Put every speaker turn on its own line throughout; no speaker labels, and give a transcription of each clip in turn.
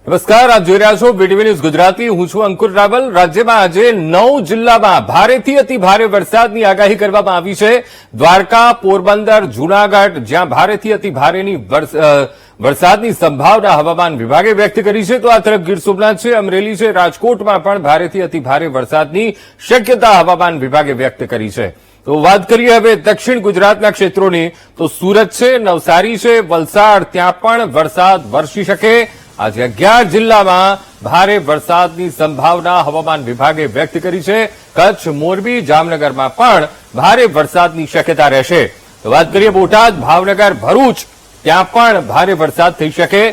નમસ્કાર, આપ જોઈ રહ્યા છો બીટીવી ન્યૂઝ ગુજરાતી. હું છું અંકુર રાવલ. રાજ્યમાં આજે 9 જિલ્લામાં ભારેથી અતિ ભારે વરસાદની આગાહી કરવામાં આવી છે. દ્વારકા, પોરબંદર, જૂનાગઢ જ્યાં ભારેથી અતિ ભારેની વરસાદની સંભાવના હવામાન વિભાગે વ્યક્ત કરી છે, તો આ તરફ ગીર સોમનાથ છે, અમરેલી છે, રાજકોટમાં પણ ભારેથી અતિ ભારે વરસાદની શક્યતા હવામાન વિભાગે વ્યક્ત કરી છે. તો વાત કરીએ હવે દક્ષિણ ગુજરાતના ક્ષેત્રોની, તો સુરત છે, નવસારી છે, વલસાડ ત્યાં પણ વરસાદ વરસી શકે. આજે 11 જિલ્લામાં ભારે વરસાદની સંભાવના હવામાન વિભાગે વ્યક્ત કરી છે. કચ્છ, મોરબી, જામનગરમાં પણ ભારે વરસાદની શક્યતા રહેશે. તો વાત કરીએ બોટાદ, ભાવનગર, ભરૂચ ત્યાં પણ ભારે વરસાદ થઈ શકે.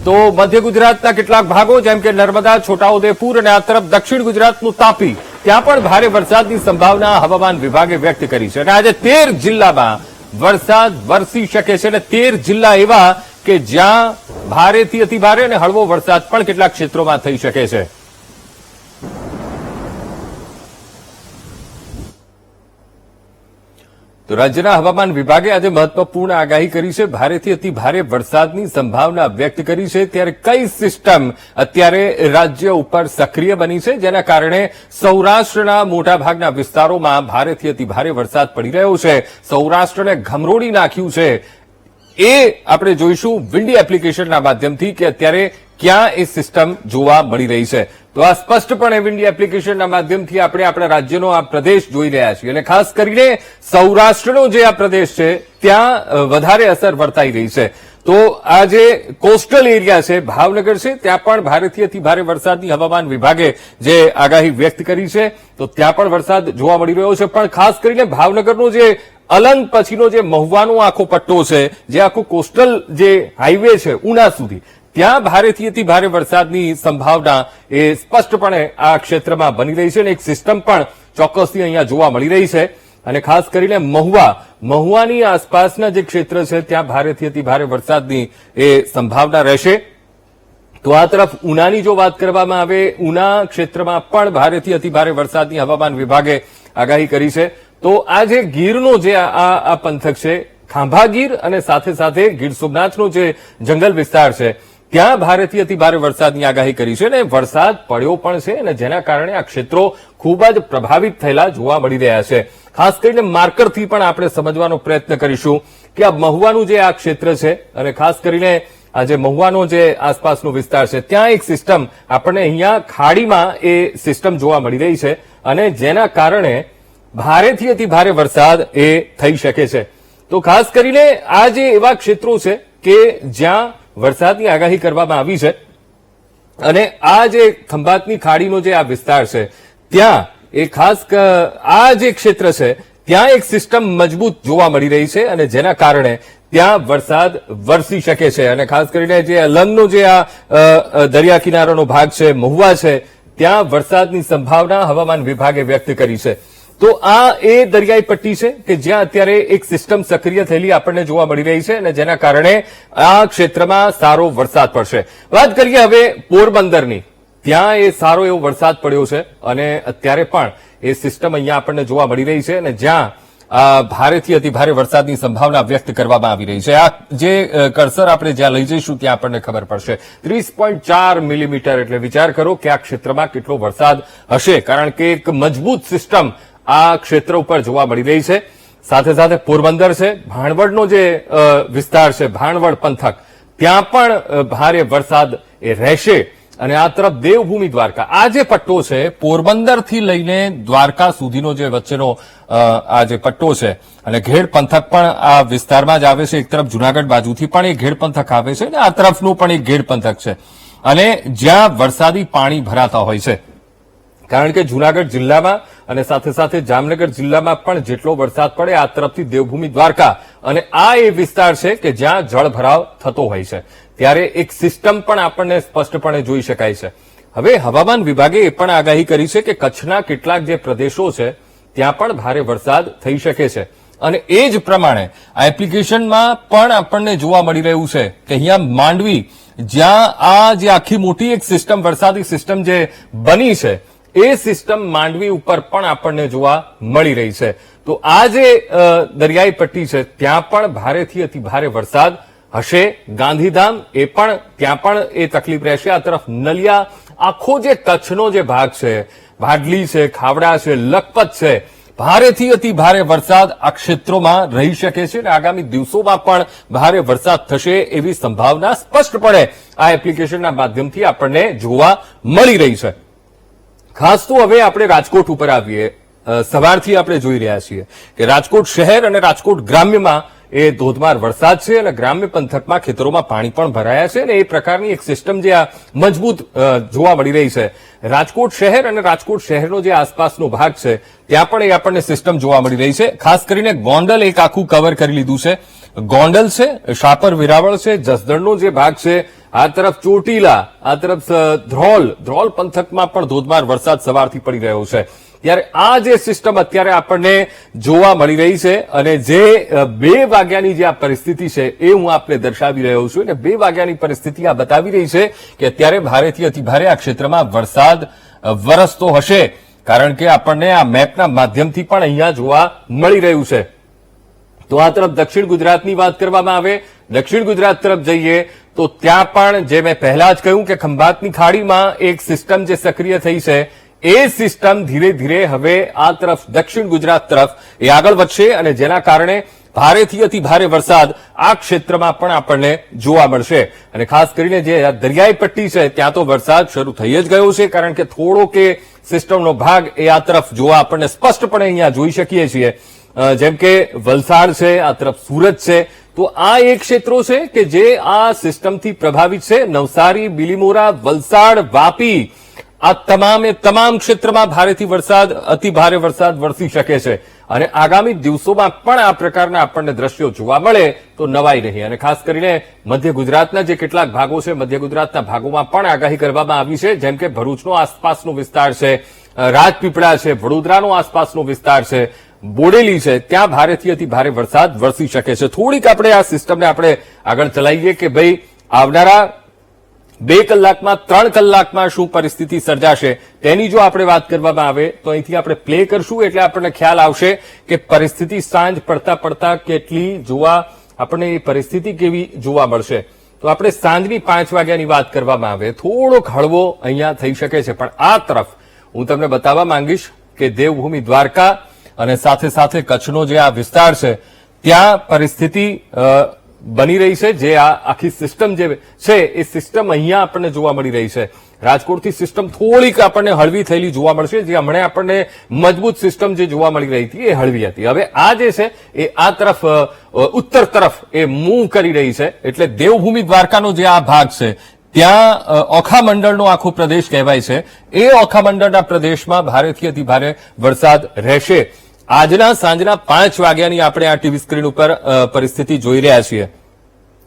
તો મધ્ય ગુજરાતના કેટલાક ભાગો જેમ કે નર્મદા, છોટાઉદેપુર અને આ તરફ દક્ષિણ ગુજરાતનું તાપી ત્યાં પણ ભારે વરસાદની સંભાવના હવામાન વિભાગે વ્યક્ત કરી છે. અને આજે 13 જિલ્લામાં વરસાદ વરસી શકે છે અને 13 જિલ્લા એવા કે જ્યાં ભારેથી અતિ ભારે અને હળવો વરસાદ પણ કેટલાક ક્ષેત્રોમાં થઈ શકે છે. તો રાજ્યના હવામાન વિભાગે આજે મહત્વપૂર્ણ આગાહી કરી છે. ભારેથી અતિ ભારે વરસાદની સંભાવના વ્યક્ત કરી છે. ત્યારે કઈ સિસ્ટમ અત્યારે રાજ્ય ઉપર સક્રિય બની છે, જેના કારણે સૌરાષ્ટ્રના મોટાભાગના વિસ્તારોમાં ભારેથી અતિ ભારે વરસાદ પડી રહ્યો છે, સૌરાષ્ટ્રને ઘમરોડી નાખ્યું છે. એ આપણે જોઈશું વિન્ડી એપ્લિકેશનના માધ્યમથી કે અત્યારે ક્યાં એ સિસ્ટમ જોવા મળી રહી છે. તો આ સ્પષ્ટપણે વિન્ડી એપ્લિકેશનના માધ્યમથી આપણે આપણા રાજ્યનો આ પ્રદેશ જોઈ રહ્યા છીએ અને ખાસ કરીને સૌરાષ્ટ્રનો જે આ પ્રદેશ છે ત્યાં વધારે અસર વર્તાઈ રહી છે. તો આ જે કોસ્ટલ એરિયા છે, ભાવનગર છે, ત્યાં પણ ભારેથી અતિ ભારે વરસાદની હવામાન વિભાગે જે આગાહી વ્યક્ત કરી છે, તો ત્યાં પણ વરસાદ જોવા મળી રહ્યો છે. પણ ખાસ કરીને ભાવનગરનો જે અલંગ પછીનો જે મહુવાનો આખો પટ્ટો છે, જે આખું કોસ્ટલ જે હાઈવે છે ઉના સુધી, ત્યાં ભારેથી અતિ ભારે વરસાદની સંભાવના એ સ્પષ્ટપણે આ ક્ષેત્રમાં બની રહી છે અને એક સિસ્ટમ પણ ચોક્કસથી અહીંયા જોવા મળી રહી છે. અને ખાસ કરીને મહુવાની આસપાસના જે ક્ષેત્ર છે ત્યાં ભારેથી અતિ ભારે વરસાદની એ સંભાવના રહેશે. તો આ તરફ ઉનાની જો વાત કરવામાં આવે, ઉના ક્ષેત્રમાં પણ ભારેથી અતિ ભારે વરસાદની હવામાન વિભાગે આગાહી કરી છે. તો આ જે ગીરનો જે આ પંથક છે, ખાંભા ગીર અને સાથે સાથે ગીર સોમનાથનો જે જંગલ વિસ્તાર છે, ત્યાં ભારેથી અતિ ભારે વરસાદની આગાહી કરી છે અને વરસાદ પડ્યો પણ છે અને જેના કારણે આ ક્ષેત્રો ખૂબ જ પ્રભાવિત થયેલા જોવા મળી રહ્યા છે. ખાસ કરીને માર્કરથી પણ આપણે સમજવાનો પ્રયત્ન કરીશું કે આ મહુવાનું જે આ ક્ષેત્ર છે અને ખાસ કરીને આ જે મહુવાનો જે આસપાસનો વિસ્તાર છે ત્યાં એક સિસ્ટમ આપણને અહીંયા ખાડીમાં એ સિસ્ટમ જોવા મળી રહી છે અને જેના કારણે ભારેથી અતિ ભારે વરસાદ એ થઈ શકે છે. તો ખાસ કરીને આ જે એવા ક્ષેત્રો છે કે જ્યાં વરસાદની આગાહી કરવામાં આવી છે અને આ જે ખંભાતની ખાડીનો જે આ વિસ્તાર છે ત્યાં એ ખાસ આ જે ક્ષેત્ર છે ત્યાં એક સિસ્ટમ મજબૂત જોવા મળી રહી છે અને જેના કારણે ત્યાં વરસાદ વરસી શકે છે. અને ખાસ કરીને જે અલંગનો જે આ દરિયા કિનારાનો ભાગ છે, મહુવા છે, ત્યાં વરસાદની સંભાવના હવામાન વિભાગે વ્યક્ત કરી છે. તો આ એ દરિયાઈ પટ્ટી છે કે જ્યાં અત્યારે એક સિસ્ટમ સક્રિય થયેલી આપણને જોવા મળી રહી છે અને જેના કારણે આ ક્ષેત્રમાં સારો વરસાદ પડશે. વાત કરીએ હવે પોરબંદરની, ત્યાં એ સારો એવો વરસાદ પડ્યો છે અને અત્યારે પણ એ સિસ્ટમ અહીંયા આપણને જોવા મળી રહી છે અને જ્યાં ભારેથી અતિ ભારે વરસાદની સંભાવના વ્યક્ત કરવામાં આવી રહી છે. આ જે કર્સર આપણે જ્યાં લઈ જઈશું ત્યાં આપણને ખબર પડશે. 30.4 મિલીમીટર એટલે વિચાર કરો કે આ ક્ષેત્રમાં કેટલો વરસાદ હશે, કારણ કે એક મજબૂત સિસ્ટમ આ ક્ષેત્ર ઉપર જોવા મળી રહી છે. સાથે સાથે પોરબંદર છે, ભાણવડનો જે વિસ્તાર છે, ભાણવડ પંથક, ત્યાં પણ ભારે વરસાદ એ રહેશે. અને આ તરફ દેવભૂમિ દ્વારકા, આ જે પટ્ટો છે પોરબંદરથી લઈને દ્વારકા સુધીનો જે વચ્ચેનો આ જે પટ્ટો છે અને ઘેડ પંથક પણ આ વિસ્તારમાં જ આવે છે. એક તરફ જૂનાગઢ બાજુથી પણ એક ઘેડ પંથક આવે છે અને આ તરફનું પણ એક ઘેડ પંથક છે અને જ્યાં વરસાદી પાણી ભરાતા હોય છે, કારણ કે જૂનાગઢ જિલ્લામાં અને સાથે સાથે જામનગર જિલ્લામાં પણ જેટલો વરસાદ પડે આ તરફથી દેવભૂમિ દ્વારકા અને આ એ વિસ્તાર છે કે જ્યાં જળભરાવ થતો હોય છે, ત્યારે એક સિસ્ટમ પણ આપણને સ્પષ્ટપણે જોઈ શકાય છે. હવે હવામાન વિભાગે એ પણ આગાહી કરી છે કે કચ્છના કેટલાક જે પ્રદેશો છે ત્યાં પણ ભારે વરસાદ થઈ શકે છે અને એ જ પ્રમાણે આ એપ્લિકેશનમાં પણ આપણને જોવા મળી રહ્યું છે કે અહીંયા માંડવી, જ્યાં આ જે આખી મોટી એક સિસ્ટમ, વરસાદી સિસ્ટમ જે બની છે, એ સિસ્ટમ માંડવી ઉપર પણ આપણને જોવા મળી રહી છે. તો આ જે દરિયાઈ પટ્ટી છે ત્યાં પણ ભારેથી અતિ ભારે વરસાદ હશે. ગાંધીધામ ત્યાં પણ એ તકલીફ રહેશે. આ તરફ નલિયા, આખો જે કચ્છનો જે ભાગ છે, ભાડલી છે, ખાવડા છે, લખપત છે, ભારેથી અતિ ભારે વરસાદ આ ક્ષેત્રોમાં રહી શકે છે અને આગામી દિવસોમાં પણ ભારે વરસાદ થશે એવી સંભાવના સ્પષ્ટપણે આ એપ્લિકેશનના માધ્યમથી આપણને જોવા મળી રહી છે. ખાસ તો હવે આપણે રાજકોટ ઉપર આવીએ. સવારથી આપણે જોઈ રહ્યા છીએ કે રાજકોટ શહેર અને રાજકોટ ગ્રામ્યમાં એ ધોધમાર વરસાદ છે અને ગ્રામ્ય પંથકમાં ખેતરોમાં પાણી પણ ભરાયા છે અને એ પ્રકારની એક સિસ્ટમ જે આ મજબૂત જોવા મળી રહી છે. રાજકોટ શહેર અને રાજકોટ શહેરનો જે આસપાસનો ભાગ છે ત્યાં પણ એ આપણને સિસ્ટમ જોવા મળી રહી છે. ખાસ કરીને ગોંડલ એક આખું કવર કરી લીધું છે. ગોંડલ છે, શાપર વેરાવળ છે, જસદણનો જે ભાગ છે, આ તરફ ચોટીલા, આ તરફ ધ્રોલ પંથકમાં પણ ધોધમાર વરસાદ સવારથી પડી રહ્યો છે. ત્યારે આ જે સિસ્ટમ અત્યારે આપણને જોવા મળી રહી છે અને જે 2 વાગ્યાની જે આ પરિસ્થિતિ છે એ હું આપને દર્શાવી રહ્યો છું અને 2 વાગ્યાની પરિસ્થિતિ આ બતાવી રહી છે કે અત્યારે ભારેથી અતિભારે આ ક્ષેત્રમાં વરસાદ વરસતો હશે, કારણ કે આપણને આ મેપના માધ્યમથી પણ અહીંયા જોવા મળી રહ્યું છે. તો આ તરફ દક્ષિણ ગુજરાતની વાત કરવામાં આવે, દક્ષિણ ગુજરાત તરફ જઈએ તો ત્યાં પણ જે મેં પહેલા જ કહ્યું કે ખંભાતની ખાડીમાં એક સિસ્ટમ જે સક્રિય થઈ છે એ સિસ્ટમ ધીરે ધીરે હવે આ તરફ દક્ષિણ ગુજરાત તરફ એ આગળ વધશે અને જેના કારણે ભારેથી અતિ ભારે વરસાદ આ ક્ષેત્રમાં પણ આપણને જોવા મળશે. અને ખાસ કરીને જે દરિયાઈ પટ્ટી છે ત્યાં તો વરસાદ શરૂ થઈ જ ગયો છે, કારણ કે થોડો કે સિસ્ટમનો ભાગ એ આ તરફ જોવા આપણને સ્પષ્ટપણે અહીંયા જોઈ શકીએ છીએ. જેમ કે વલસાડ છે, આ તરફ સુરત છે, તો આ એ ક્ષેત્રો છે કે જે આ સિસ્ટમથી પ્રભાવિત છે. નવસારી, બિલીમોરા, વલસાડ, વાપી, આ તમામ ક્ષેત્રમાં ભારેથી વરસાદ, અતિ ભારે વરસાદ વરસી શકે છે અને આગામી દિવસોમાં પણ આ પ્રકારના આપણને દ્રશ્યો જોવા મળે તો નવાઈ નહીં. અને ખાસ કરીને મધ્ય ગુજરાતના જે કેટલાક ભાગો છે, મધ્ય ગુજરાતના ભાગોમાં પણ આગાહી કરવામાં આવી છે. જેમ કે ભરૂચનો આસપાસનો વિસ્તાર છે, રાજપીપળા છે, વડોદરાનો આસપાસનો વિસ્તાર છે, બોડેલી છે, ત્યાં ભારેથી અતિ ભારે વરસાદ વરસી શકે છે. થોડીક આપણે આ સિસ્ટમને આપણે આગળ ચલાવીએ કે ભાઈ આવનારા 2 કલાકમાં 3 કલાકમાં શું પરિસ્થિતિ સર્જાશે તેની જો આપણે વાત કરવામાં આવે તો અહીંથી આપણે પ્લે કરશું એટલે આપણને ખ્યાલ આવશે કે પરિસ્થિતિ સાંજ પડતા કેટલી આપણને એ પરિસ્થિતિ કેવી જોવા મળશે. તો આપણે સાંજની 5 વાગ્યાની વાત કરવામાં આવે થોડોક હળવો અહીંયા થઈ શકે છે, પણ આ તરફ હું તમને બતાવવા માંગીશ કે દેવભૂમિ દ્વારકા અને સાથે સાથે કચ્છનો જે આ વિસ્તાર છે ત્યાં પરિસ્થિતિ બની રહી છે. જે આ આખી સિસ્ટમ જે છે એ સિસ્ટમ અહીંયા આપણને જોવા મળી રહી છે. રાજકોટથી સિસ્ટમ થોડીક આપણને હળવી થયેલી જોવા મળશે, જે હમણાં આપણને મજબૂત સિસ્ટમ જે જોવા મળી રહી હતી એ હળવી હતી. હવે આ જે છે એ આ તરફ ઉત્તર તરફ એ મૂવ કરી રહી છે, એટલે દેવભૂમિ દ્વારકાનો જે આ ભાગ છે ત્યાં ઓખા મંડળનો આખો પ્રદેશ કહેવાય છે. એ ઓખા મંડળના પ્રદેશમાં ભારેથી અતિ ભારે વરસાદ રહેશે. આજના સાંજના 5 વાગ્યાની આપણે આ ટીવી સ્ક્રીન ઉપર પરિસ્થિતિ જોઈ રહ્યા છીએ,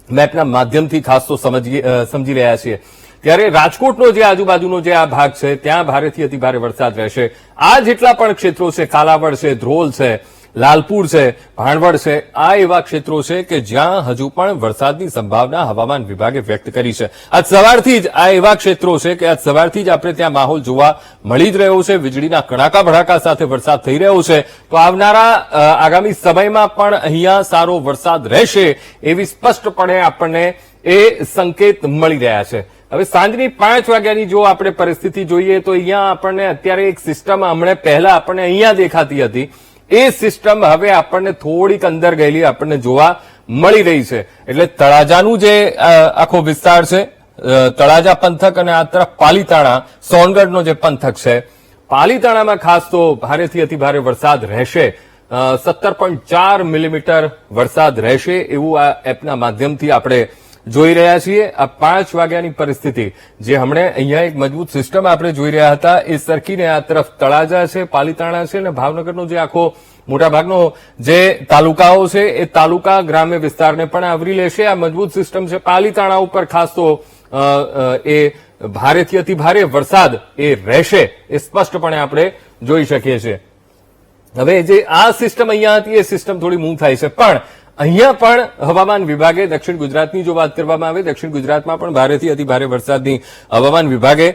મેપના માધ્યમથી ખાસ તો સમજી રહ્યા છીએ. ત્યારે રાજકોટનો જે આજુબાજુનો જે આ ભાગ છે ત્યાં ભારેથી અતિ ભારે વરસાદ રહેશે. આ જેટલા પણ ક્ષેત્રો છે, કાલાવડ છે, ધ્રોલ છે, લાલપુર છે, ભાણવડ છે, આ એવા ક્ષેત્રો છે કે જ્યાં હજુ પણ વરસાદની સંભાવના હવામાન વિભાગે વ્યક્ત કરી છે. આજ સવારથી જ આ એવા ક્ષેત્રો છે કે આજ સવારથી જ આપણે ત્યાં માહોલ જોવા મળી જ રહ્યો છે. વીજળીના કડાકા ભડાકા સાથે વરસાદ થઈ રહ્યો છે. તો આવનારા આગામી સમયમાં પણ અહીંયા સારો વરસાદ રહેશે એવી સ્પષ્ટપણે આપણને એ સંકેત મળી રહ્યા છે. હવે સાંજની 5 વાગ્યાની જો આપણે પરિસ્થિતિ જોઈએ તો અહીંયા આપણને અત્યારે એક સિસ્ટમ હમણાં પહેલા આપણને અહીંયા દેખાતી હતી, એ સિસ્ટમ હવે આપણને થોડીક અંદર ગયેલી આપણને જોવા મળી રહી છે. એટલે તળાજાનું જે આખો વિસ્તાર છે, તળાજા પંથક અને આ તરફ પાલીતાણા, સોનગઢનો જે પંથક છે, પાલીતાણામાં ખાસ તો ભારેથી અતિ ભારે વરસાદ રહેશે. 17.4 મિલીમીટર વરસાદ રહેશે એવું આ એપના માધ્યમથી આપણે જોઈ રહ્યા છીએ. આ 5 વાગ્યાની પરિસ્થિતિ જે હમણાં અહીંયા એક મજબૂત સિસ્ટમ આપણે જોઈ રહ્યા હતા એ સરખીને આ તરફ તળાજા છે, પાલીતાણા છે અને ભાવનગરનો જે આખો મોટાભાગનો જે તાલુકાઓ છે એ તાલુકા ગ્રામ્ય વિસ્તારને પણ આવરી લેશે. આ મજબૂત સિસ્ટમ છે. પાલીતાણા ઉપર ખાસ તો એ ભારેથી અતિ ભારે વરસાદ એ રહેશે એ સ્પષ્ટપણે આપણે જોઈ શકીએ છીએ. હવે જે આ સિસ્ટમ અહીંયા હતી એ સિસ્ટમ થોડી મૂવ થાય છે, પણ અહીંયા પણ હવામાન વિભાગે દક્ષિણ ગુજરાતની જો વાત કરવામાં આવે, દક્ષિણ ગુજરાતમાં પણ ભારેથી અતિ ભારે વરસાદની હવામાન વિભાગે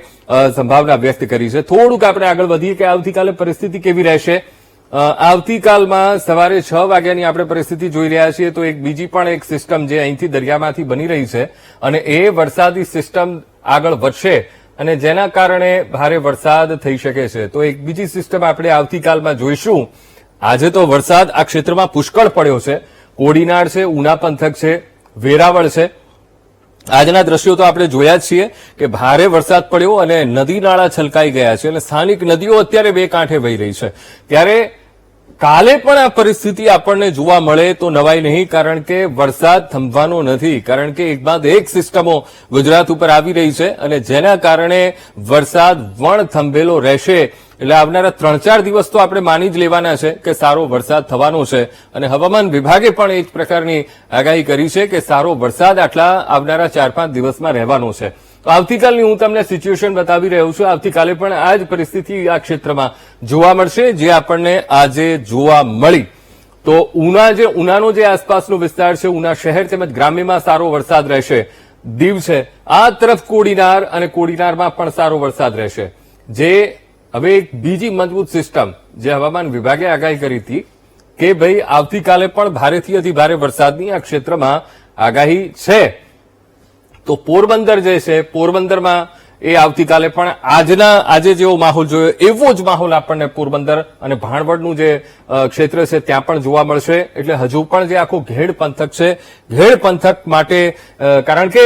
સંભાવના વ્યક્ત કરી છે. થોડુંક આપણે આગળ વધીએ કે આવતીકાલે પરિસ્થિતિ કેવી રહેશે. આવતીકાલમાં સવારે 6 વાગ્યાની આપણે પરિસ્થિતિ જોઈ રહ્યા છીએ તો એક બીજી પણ એક સિસ્ટમ જે અહીંથી દરિયામાંથી બની રહી છે અને એ વરસાદી સિસ્ટમ આગળ વધશે અને જેના કારણે ભારે વરસાદ થઈ શકે છે. તો એક બીજી સિસ્ટમ આપણે આવતીકાલમાં જોઈશું. આજે તો વરસાદ આ ક્ષેત્રમાં પુષ્કળ પડ્યો છે. કોડીનાર છે, ઉના પંથક છે, વેરાવળ છે. આજના દ્રશ્યો તો આપણે જોયા જ છીએ કે ભારે વરસાદ પડ્યો અને નદી નાળા છલકાઈ ગયા છે અને સ્થાનિક નદીઓ અત્યારે બે કાંઠે વહી રહી છે. ત્યારે કાલે પણ આ પરિસ્થિતિ આપણને જોવા મળે તો નવાઈ નહીં, કારણ કે વરસાદ થંભવાનો નથી. કારણ કે એક બાદ એક સિસ્ટમો ગુજરાત ઉપર આવી રહી છે અને જેના કારણે વરસાદ વણથંભેલો રહેશે. એટલે આવનારા 3-4 દિવસ તો આપણે માની જ લેવાના છે કે સારો વરસાદ થવાનો છે અને હવામાન વિભાગે પણ એક પ્રકારની આગાહી કરી છે કે સારો વરસાદ આટલા આવનારા 4-5 દિવસમાં રહેવાનો છે. તો આવતીકાલની હું તમને સિચ્યુએશન બતાવી રહ્યો છું. આવતીકાલે પણ આ જ પરિસ્થિતિ આ ક્ષેત્રમાં જોવા મળશે જે આપણને આજે જોવા મળી. તો ઉનાનો જે આસપાસનો વિસ્તાર છે, ઉના શહેર તેમજ ગ્રામ્યમાં સારો વરસાદ રહેશે. દીવ છે, આ તરફ કોડીનાર અને કોડીનારમાં પણ સારો વરસાદ રહેશે. જે હવે એક બીજી મજબૂત સિસ્ટમ જે હવામાન વિભાગે આગાહી કરી હતી કે ભાઈ આવતીકાલે પણ ભારેથી અતિ ભારે વરસાદની આ ક્ષેત્રમાં આગાહી છે. તો પોરબંદર જે છે, પોરબંદરમાં એ આવતીકાલે પણ આજે જેવો માહોલ જોયો એવો જ માહોલ આપણને પોરબંદર અને ભાણવડનું જે ક્ષેત્ર છે ત્યાં પણ જોવા મળશે. એટલે હજુ પણ જે આખો ઘેડ પંથક છે, ઘેડ પંથક માટે કારણ કે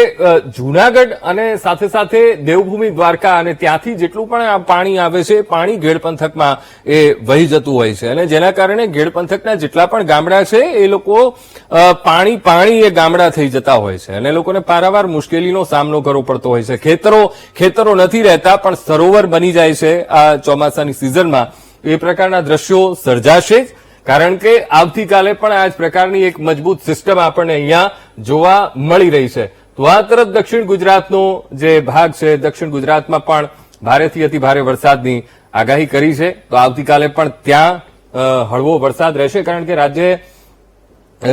જૂનાગઢ અને સાથે સાથે દેવભૂમિ દ્વારકા અને ત્યાંથી જેટલું પણ પાણી આવે છે પાણી ઘેડ પંથકમાં એ વહી જતું હોય છે અને જેના કારણે ઘેડ પંથકના જેટલા પણ ગામડા છે એ લોકો પાણી એ ગામડા થઈ જતા હોય છે અને લોકોને પારાવાર મુશ્કેલીનો સામનો કરવો પડતો હોય છે. ખેતરો નથી રહેતા પણ સરોવર બની જાય છે આ ચોમાસાની સિઝનમાં. એ પ્રકારના દ્રશ્યો સર્જાશે જ, કારણ કે આવતીકાલે પણ આ જ પ્રકારની એક મજબૂત સિસ્ટમ આપણને અહીંયા જોવા મળી રહી છે. તો આ તરફ દક્ષિણ ગુજરાતનો જે ભાગ છે, દક્ષિણ ગુજરાતમાં પણ ભારેથી અતિ ભારે વરસાદની આગાહી કરી છે. તો આવતીકાલે પણ ત્યાં હળવો વરસાદ રહેશે, કારણ કે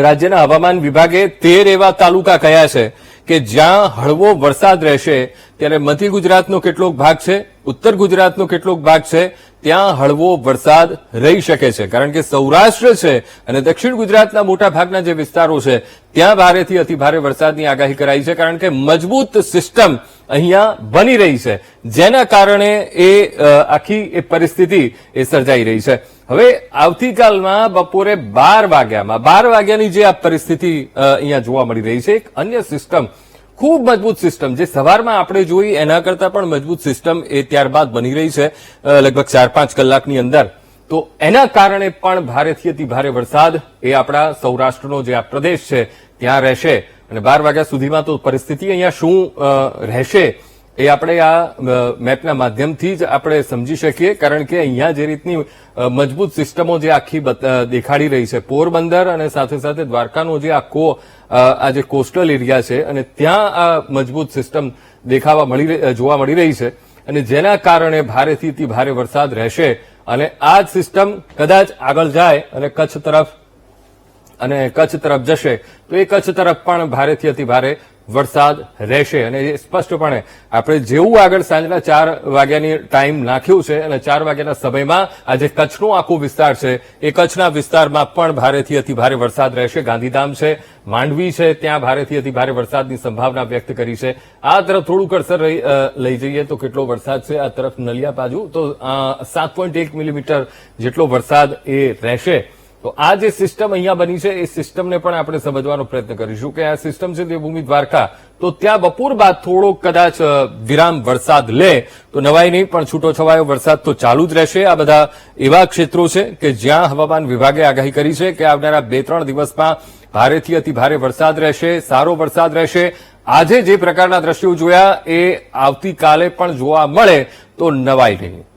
રાજ્યના હવામાન વિભાગે 13 એવા તાલુકા કયા છે કે જ્યાં હળવો વરસાદ રહેશે. ત્યારે મધ્ય ગુજરાતનો કેટલોક ભાગ છે, ઉત્તર ગુજરાતનો કેટલોક ભાગ છે, ત્યાં હળવો વરસાદ રહી શકે છે. કારણ કે સૌરાષ્ટ્ર છે અને દક્ષિણ ગુજરાતના મોટા ભાગના જે વિસ્તારો છે ત્યાં ભારેથી અતિ ભારે વરસાદની આગાહી કરાઈ છે, કારણ કે મજબૂત સિસ્ટમ અહીંયા બની રહી છે જેના કારણે આખી એ પરિસ્થિતિ એ સર્જાઈ રહી છે. હવે આવતીકાલમાં બપોરે 12 વાગ્યાની જે આ પરિસ્થિતિ અહીંયા જોવા મળી રહી છે, એક અન્ય સિસ્ટમ, ખૂબ મજબૂત સિસ્ટમ જે સવારમાં આપણે જોઈ એના કરતા પણ મજબૂત સિસ્ટમ એ ત્યારબાદ બની રહી છે લગભગ 4-5 કલાકની અંદર. તો એના કારણે પણ ભારેથી અતિ ભારે વરસાદ એ આપણા સૌરાષ્ટ્રનો જે આ પ્રદેશ છે ત્યાં રહેશે અને 12 વાગ્યા સુધીમાં તો પરિસ્થિતિ અહીંયા શું રહેશે એ આપણે આ મેપના માધ્યમથી જ આપણે સમજી શકીએ. કારણ કે અહીંયા જે રીતની મજબૂત સિસ્ટમો જે આખી દેખાડી રહી છે, પોરબંદર અને સાથે સાથે દ્વારકાનો જે આખો આ જે કોસ્ટલ એરિયા છે અને ત્યાં આ મજબૂત સિસ્ટમ જોવા મળી રહી છે અને જેના કારણે ભારેથી અતિ ભારે વરસાદ રહેશે. અને આ જ સિસ્ટમ કદાચ આગળ જાય અને કચ્છ તરફ જશે તો એ કચ્છ તરફ પણ ભારેથી અતિ ભારે વરસાદ રહેશે. અને એ સ્પષ્ટપણે આપણે જેવું આગળ સાંજના 4 વાગ્યાની ટાઈમ નાખ્યું છે અને 4 વાગ્યાના સમયમાં આજે કચ્છનો આખો વિસ્તાર છે એ કચ્છના વિસ્તારમાં પણ ભારેથી અતિ ભારે વરસાદ રહેશે. ગાંધીધામ છે, માંડવી છે, ત્યાં ભારેથી અતિ ભારે વરસાદની સંભાવના વ્યક્ત કરી છે. આ તરફ થોડું કરસર લઈ જઈએ તો કેટલો વરસાદ છે, આ તરફ નલિયા બાજુ તો 7.1 મિલીમીટર જેટલો વરસાદ એ રહેશે. તો આ જે સિસ્ટમ અહીંયા બની છે એ સિસ્ટમને પણ આપણે સમજવાનો પ્રયત્ન કરીશું કે આ સિસ્ટમ છે દેવભૂમિ દ્વારકા, તો ત્યાં બપોર બાદ થોડો કદાચ વિરામ વરસાદ લે તો નવાઈ નહીં, પણ છૂટોછવાયો વરસાદ તો ચાલુ જ રહેશે. આ બધા એવા ક્ષેત્રો છે કે જ્યાં હવામાન વિભાગે આગાહી કરી છે કે આવનારા 2-3 દિવસમાં ભારેથી અતિ ભારે વરસાદ રહેશે, સારો વરસાદ રહેશે. આજે જે પ્રકારના દ્રશ્યો જોયા એ આવતીકાલે પણ જોવા મળે તો નવાઈ નહીં.